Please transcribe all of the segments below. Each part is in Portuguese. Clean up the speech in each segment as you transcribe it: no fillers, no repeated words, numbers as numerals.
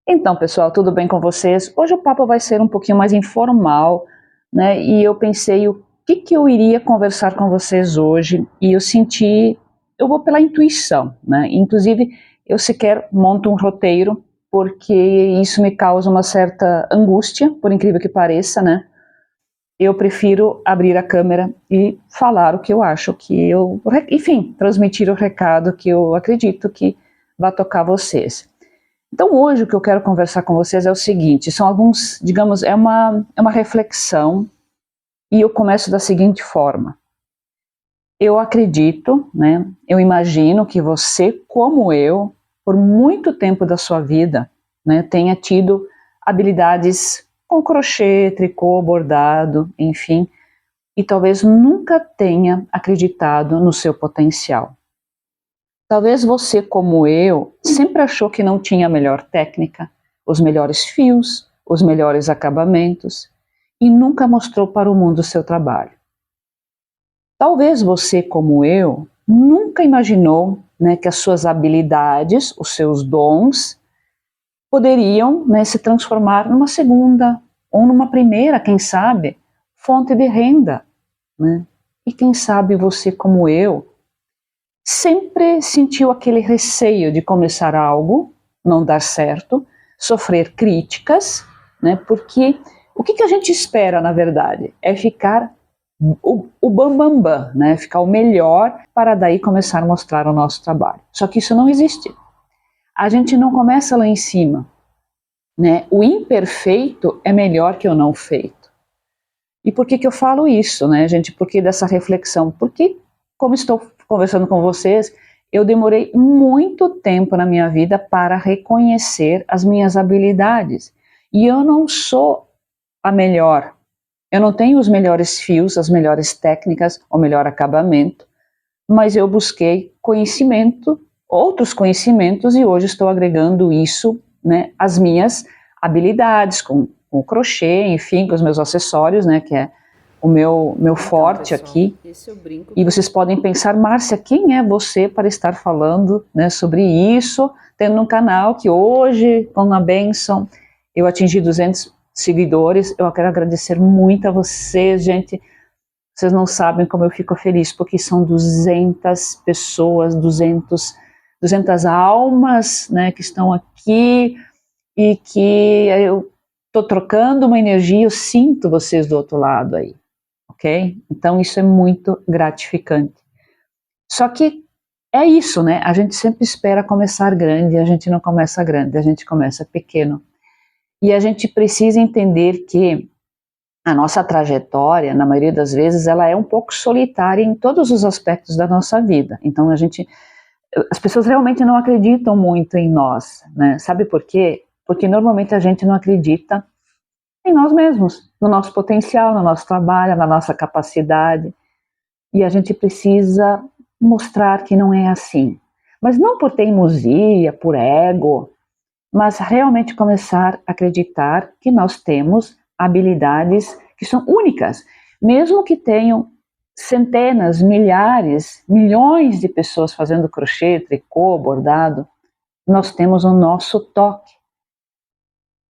Então, pessoal, tudo bem com vocês? Hoje o papo vai ser um pouquinho mais informal, né? E eu pensei o que eu iria conversar com vocês hoje e eu senti, eu vou pela intuição, né? Inclusive, eu sequer monto um roteiro porque isso me causa uma certa angústia, por incrível que pareça, né? Eu prefiro abrir a câmera e falar o que eu acho enfim, transmitir o recado que eu acredito que vai tocar vocês. Então hoje o que eu quero conversar com vocês é o seguinte, são alguns, digamos, é uma reflexão e eu começo da seguinte forma. Eu acredito, né, eu imagino que você, como eu, por muito tempo da sua vida, né, tenha tido habilidades com crochê, tricô, bordado, enfim, e talvez nunca tenha acreditado no seu potencial. Talvez você, como eu, sempre achou que não tinha a melhor técnica, os melhores fios, os melhores acabamentos e nunca mostrou para o mundo o seu trabalho. Talvez você, como eu, nunca imaginou, né, que as suas habilidades, os seus dons, poderiam, né, se transformar numa segunda ou numa primeira, quem sabe, fonte de renda, né? E quem sabe você, como eu, sempre sentiu aquele receio de começar algo, não dar certo, sofrer críticas, né? Porque o que a gente espera, na verdade, é ficar o bam, bam, bam, né? Ficar o melhor para daí começar a mostrar o nosso trabalho. Só que isso não existe. A gente não começa lá em cima, né? O imperfeito é melhor que o não feito. E por que eu falo isso, né, gente? Por que dessa reflexão? Porque, como estou conversando com vocês, eu demorei muito tempo na minha vida para reconhecer as minhas habilidades. E eu não sou a melhor. Eu não tenho os melhores fios, as melhores técnicas, o melhor acabamento, mas eu busquei conhecimento, outros conhecimentos, e hoje estou agregando isso, né, às minhas habilidades, com o crochê, enfim, com os meus acessórios, né, que é o meu forte pessoal, aqui. Esse eu brinco e vocês podem pensar, Márcia, quem é você para estar falando, né, sobre isso, tendo um canal que hoje, com a bênção, eu atingi 200 seguidores. Eu quero agradecer muito a vocês, gente. Vocês não sabem como eu fico feliz, porque são 200 pessoas, 200 almas, né, que estão aqui e que eu estou trocando uma energia, eu sinto vocês do outro lado aí, ok? Então isso é muito gratificante. Só que é isso, né? A gente sempre espera começar grande, a gente não começa grande, a gente começa pequeno. E a gente precisa entender que a nossa trajetória, na maioria das vezes, ela é um pouco solitária em todos os aspectos da nossa vida. Então as pessoas realmente não acreditam muito em nós, né? Sabe por quê? Porque normalmente a gente não acredita em nós mesmos, no nosso potencial, no nosso trabalho, na nossa capacidade. E a gente precisa mostrar que não é assim. Mas não por teimosia, por ego, mas realmente começar a acreditar que nós temos habilidades que são únicas, mesmo que tenham centenas, milhares, milhões de pessoas fazendo crochê, tricô, bordado, nós temos o nosso toque.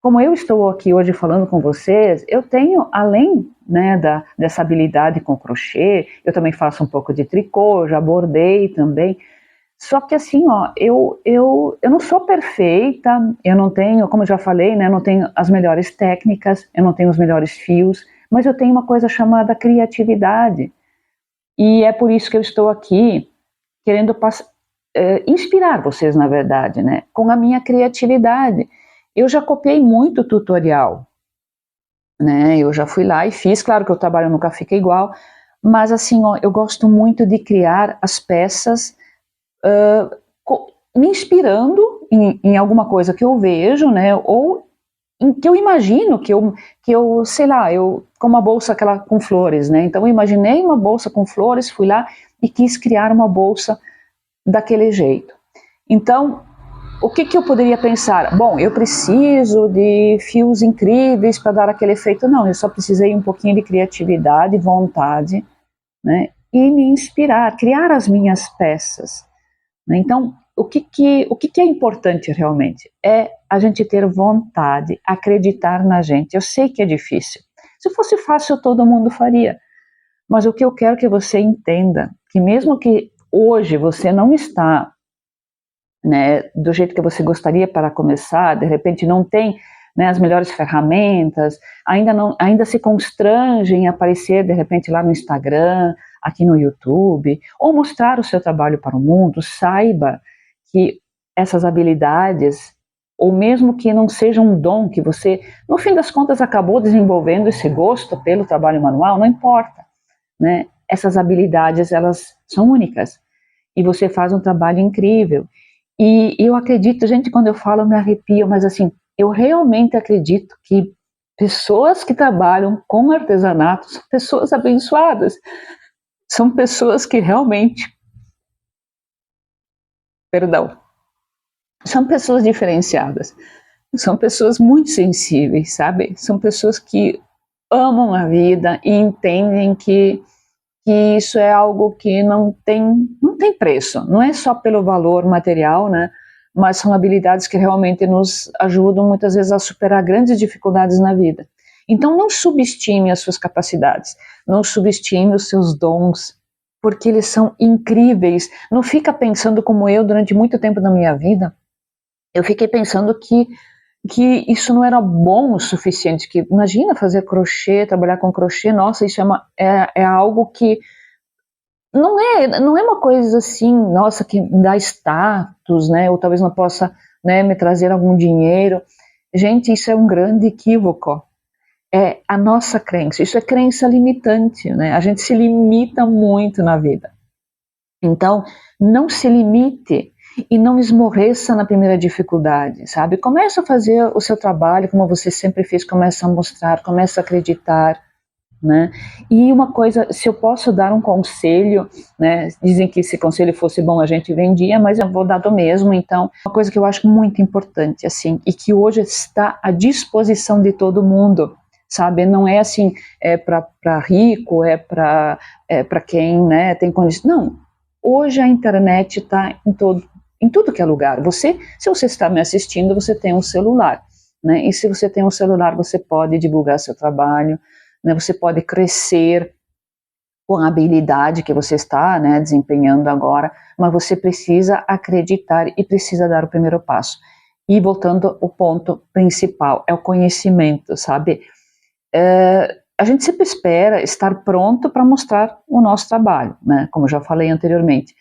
Como eu estou aqui hoje falando com vocês, eu tenho, além, né, dessa habilidade com crochê, eu também faço um pouco de tricô, já bordei também. Só que assim, ó, eu não sou perfeita, eu não tenho, como eu já falei, né, eu não tenho as melhores técnicas, eu não tenho os melhores fios, mas eu tenho uma coisa chamada criatividade. E é por isso que eu estou aqui querendo inspirar vocês, na verdade, né, com a minha criatividade. Eu já copiei muito tutorial, né, eu já fui lá e fiz, claro que o trabalho nunca fica igual, mas assim, ó, eu gosto muito de criar as peças me inspirando em alguma coisa que eu vejo, né, ou que eu imagino, que eu, sei lá, com uma bolsa aquela com flores, né, então eu imaginei uma bolsa com flores, fui lá e quis criar uma bolsa daquele jeito. Então, o que eu poderia pensar? Bom, eu preciso de fios incríveis para dar aquele efeito. Não, eu só precisei um pouquinho de criatividade, vontade, né, e me inspirar, criar as minhas peças. Então, o que é importante realmente? É a gente ter vontade, acreditar na gente. Eu sei que é difícil. Se fosse fácil, todo mundo faria. Mas o que eu quero que você entenda, que mesmo que hoje você não está, né, do jeito que você gostaria para começar, de repente não tem, né, as melhores ferramentas, ainda se constrange em aparecer de repente lá no Instagram, aqui no YouTube, ou mostrar o seu trabalho para o mundo, saiba que essas habilidades, ou mesmo que não seja um dom que você, no fim das contas, acabou desenvolvendo esse gosto pelo trabalho manual, não importa, né? Essas habilidades, elas são únicas, e você faz um trabalho incrível. E eu acredito, gente, quando eu falo, eu me arrepio, mas assim, eu realmente acredito que pessoas que trabalham com artesanato são pessoas abençoadas, são pessoas que realmente, perdão, são pessoas diferenciadas, são pessoas muito sensíveis, sabe? São pessoas que amam a vida e entendem que isso é algo que não tem preço, não é só pelo valor material, né? Mas são habilidades que realmente nos ajudam muitas vezes a superar grandes dificuldades na vida. Então não subestime as suas capacidades, não subestime os seus dons, porque eles são incríveis. Não fica pensando como eu durante muito tempo da minha vida, eu fiquei pensando que isso não era bom o suficiente, que imagina fazer crochê, trabalhar com crochê, nossa, isso é algo que não é uma coisa assim, nossa, que dá status, né, ou talvez não possa, né, me trazer algum dinheiro. Gente, isso é um grande equívoco. É a nossa crença, isso é crença limitante, né, a gente se limita muito na vida. Então, não se limite e não esmoreça na primeira dificuldade, sabe? Começa a fazer o seu trabalho como você sempre fez, começa a mostrar, começa a acreditar, né? E uma coisa, se eu posso dar um conselho, né? Dizem que se conselho fosse bom a gente vendia, mas eu vou dar do mesmo. Então, uma coisa que eu acho muito importante, assim, e que hoje está à disposição de todo mundo, sabe? Não é assim, é para rico, é para quem, né, tem condições. Não. Hoje a internet está em tudo que é lugar. Se você está me assistindo, você tem um celular, né? E se você tem um celular, você pode divulgar seu trabalho, né? Você pode crescer com a habilidade que você está, né, desempenhando agora, mas você precisa acreditar e precisa dar o primeiro passo. E voltando ao ponto principal, é o conhecimento, sabe? A gente sempre espera estar pronto para mostrar o nosso trabalho, né? Como eu já falei anteriormente.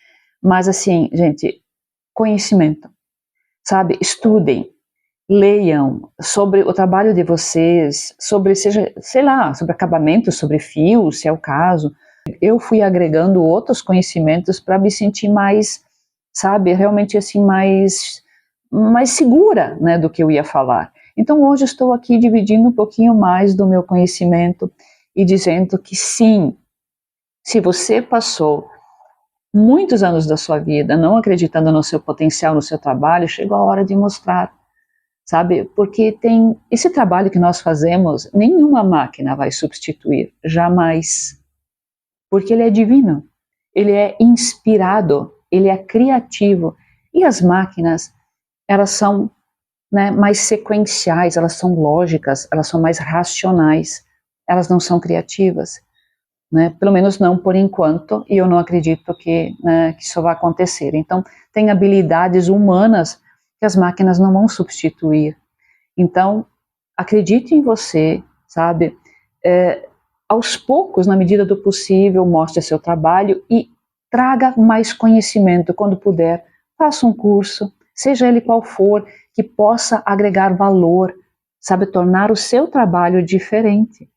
Mas assim, gente, conhecimento, sabe? Estudem, leiam sobre o trabalho de vocês, sobre, seja, sei lá, sobre acabamento, sobre fios, se é o caso. Eu fui agregando outros conhecimentos para me sentir mais, sabe, realmente assim, mais segura, né, do que eu ia falar. Então hoje estou aqui dividindo um pouquinho mais do meu conhecimento e dizendo que sim, se você passou muitos anos da sua vida não acreditando no seu potencial, no seu trabalho, chegou a hora de mostrar, sabe? Porque tem esse trabalho que nós fazemos, nenhuma máquina vai substituir, jamais. Porque ele é divino, ele é inspirado, ele é criativo. E as máquinas, elas são, né, mais sequenciais, elas são lógicas, elas são mais racionais, elas não são criativas, né? Pelo menos não por enquanto, e eu não acredito né, que isso vai acontecer. Então, tem habilidades humanas que as máquinas não vão substituir. Então, acredite em você, sabe? Aos poucos, na medida do possível, mostre seu trabalho e traga mais conhecimento quando puder. Faça um curso, seja ele qual for, que possa agregar valor, sabe, tornar o seu trabalho diferente.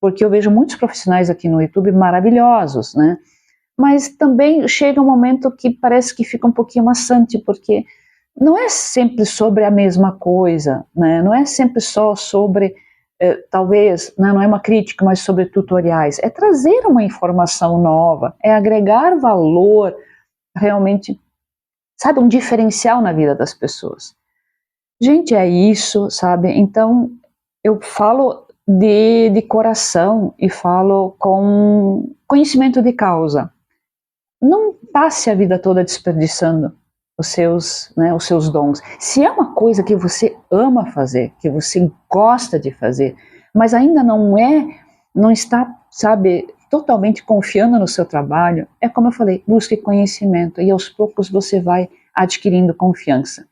Porque eu vejo muitos profissionais aqui no YouTube maravilhosos, né? Mas também chega um momento que parece que fica um pouquinho maçante, porque não é sempre sobre a mesma coisa, né? Não é sempre só sobre, talvez, né, não é uma crítica, mas sobre tutoriais. É trazer uma informação nova, é agregar valor, realmente, sabe, um diferencial na vida das pessoas. Gente, é isso, sabe? Então, eu falo de coração e falo com conhecimento de causa. Não passe a vida toda desperdiçando, os seus dons. Se é uma coisa que você ama fazer, que você gosta de fazer, mas ainda não está, sabe, totalmente confiando no seu trabalho, é como eu falei, busque conhecimento e aos poucos você vai adquirindo confiança.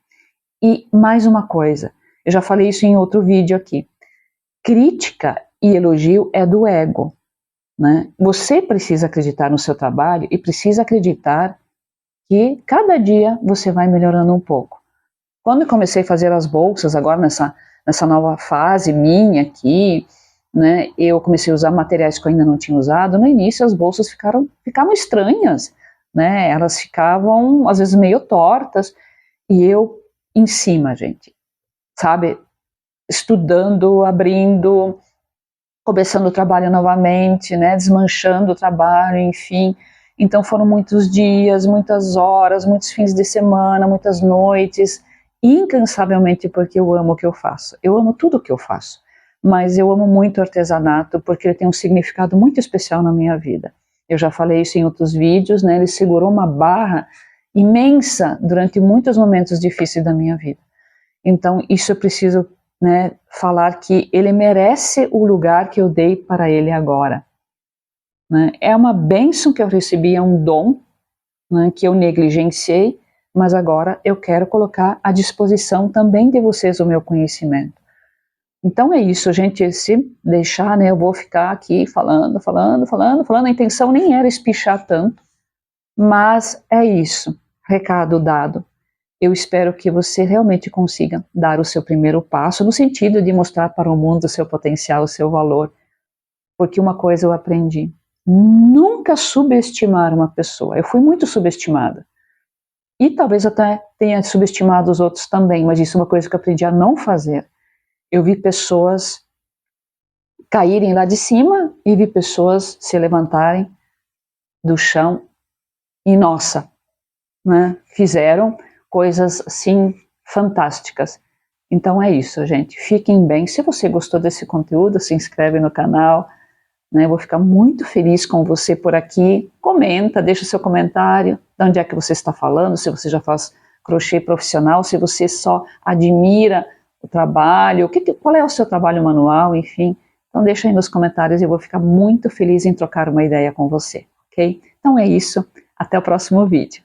E mais uma coisa, eu já falei isso em outro vídeo aqui, crítica e elogio é do ego, né? Você precisa acreditar no seu trabalho e precisa acreditar que cada dia você vai melhorando um pouco. Quando eu comecei a fazer as bolsas, agora nessa nova fase minha aqui, né, eu comecei a usar materiais que eu ainda não tinha usado. No início as bolsas ficavam estranhas, né, elas ficavam às vezes meio tortas, e eu em cima, gente, sabe, estudando, abrindo, começando o trabalho novamente, né, desmanchando o trabalho, enfim. Então foram muitos dias, muitas horas, muitos fins de semana, muitas noites, incansavelmente, porque eu amo o que eu faço. Eu amo tudo o que eu faço, mas eu amo muito o artesanato porque ele tem um significado muito especial na minha vida. Eu já falei isso em outros vídeos, né, ele segurou uma barra imensa durante muitos momentos difíceis da minha vida. Então isso eu preciso, né, falar que ele merece o lugar que eu dei para ele agora. Né? É uma bênção que eu recebi, é um dom, né, que eu negligenciei, mas agora eu quero colocar à disposição também de vocês o meu conhecimento. Então é isso, gente, se deixar, né, eu vou ficar aqui falando, a intenção nem era espichar tanto, mas é isso, recado dado. Eu espero que você realmente consiga dar o seu primeiro passo, no sentido de mostrar para o mundo o seu potencial, o seu valor, porque uma coisa eu aprendi, nunca subestimar uma pessoa. Eu fui muito subestimada, e talvez até tenha subestimado os outros também, mas isso é uma coisa que eu aprendi a não fazer. Eu vi pessoas caírem lá de cima e vi pessoas se levantarem do chão e, nossa, né, fizeram coisas assim fantásticas. Então é isso, gente. Fiquem bem. Se você gostou desse conteúdo, se inscreve no canal, né? Eu vou ficar muito feliz com você por aqui. Comenta, deixa o seu comentário, de onde é que você está falando, se você já faz crochê profissional, se você só admira o trabalho, qual é o seu trabalho manual, enfim. Então deixa aí nos comentários e eu vou ficar muito feliz em trocar uma ideia com você, ok? Então é isso, até o próximo vídeo.